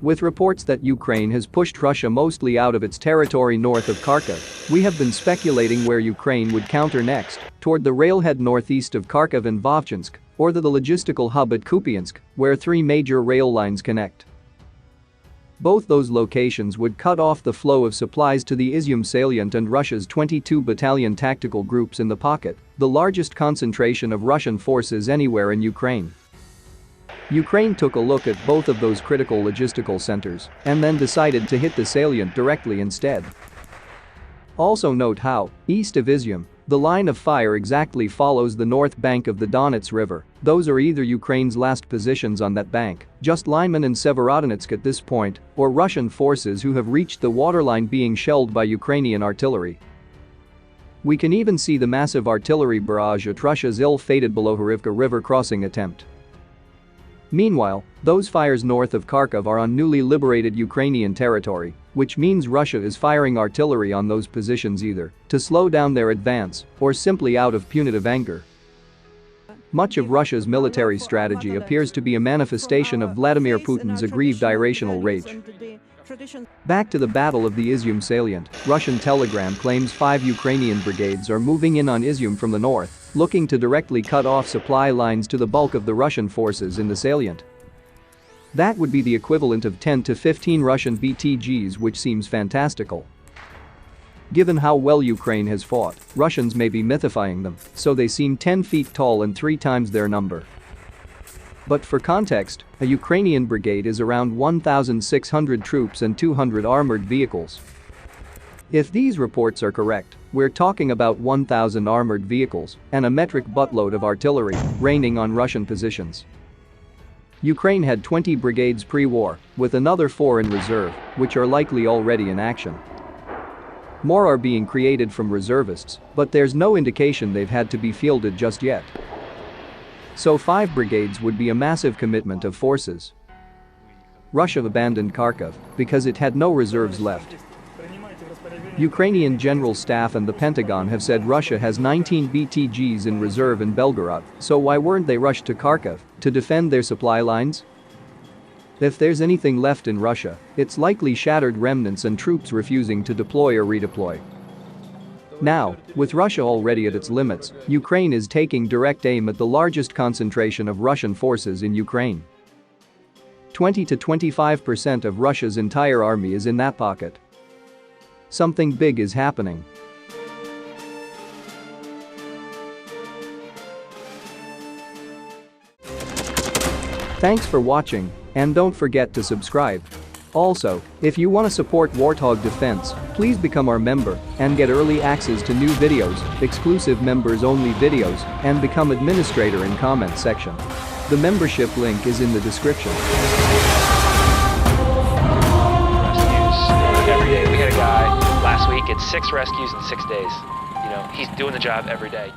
With reports that Ukraine has pushed Russia mostly out of its territory north of Kharkiv, we have been speculating where Ukraine would counter next, toward the railhead northeast of Kharkiv and Vovchansk, or the logistical hub at Kupiansk, where 3 major rail lines connect. Both those locations would cut off the flow of supplies to the Izium salient and Russia's 22 battalion tactical groups in the pocket, the largest concentration of Russian forces anywhere in Ukraine. Ukraine took a look at both of those critical logistical centers and then decided to hit the salient directly instead. Also note how, east of Izium, the line of fire exactly follows the north bank of the Donets River. Those are either Ukraine's last positions on that bank, just Lyman and Severodonetsk at this point, or Russian forces who have reached the waterline being shelled by Ukrainian artillery. We can even see the massive artillery barrage at Russia's ill-fated Belohorivka River crossing attempt. Meanwhile, those fires north of Kharkiv are on newly liberated Ukrainian territory, which means Russia is firing artillery on those positions either to slow down their advance or simply out of punitive anger. Much of Russia's military strategy appears to be a manifestation of Vladimir Putin's aggrieved irrational rage. Back to the Battle of the Izium salient, Russian Telegram claims 5 Ukrainian brigades are moving in on Izium from the north, looking to directly cut off supply lines to the bulk of the Russian forces in the salient. That would be the equivalent of 10 to 15 Russian BTGs, which seems fantastical. Given how well Ukraine has fought, Russians may be mythifying them, so they seem 10 feet tall and 3 times their number. But for context, a Ukrainian brigade is around 1,600 troops and 200 armored vehicles. If these reports are correct, we're talking about 1,000 armored vehicles and a metric buttload of artillery raining on Russian positions. Ukraine had 20 brigades pre-war, with another 4 in reserve, which are likely already in action. More are being created from reservists, but there's no indication they've had to be fielded just yet. So 5 brigades would be a massive commitment of forces. Russia abandoned Kharkiv because it had no reserves left. Ukrainian General Staff and the Pentagon have said Russia has 19 BTGs in reserve in Belgorod, so why weren't they rushed to Kharkiv to defend their supply lines? If there's anything left in Russia, it's likely shattered remnants and troops refusing to deploy or redeploy. Now, with Russia already at its limits, Ukraine is taking direct aim at the largest concentration of Russian forces in Ukraine. 20 to 25% of Russia's entire army is in that pocket. Something big is happening. Thanks for watching, and don't forget to subscribe. Also, if you want to support Warthog Defense, please become our member and get early access to new videos, exclusive members-only videos, and become administrator in comment section. The membership link is in the description. Rescues every day. We had a guy last week at 6 rescues in 6 days. You know, he's doing the job every day.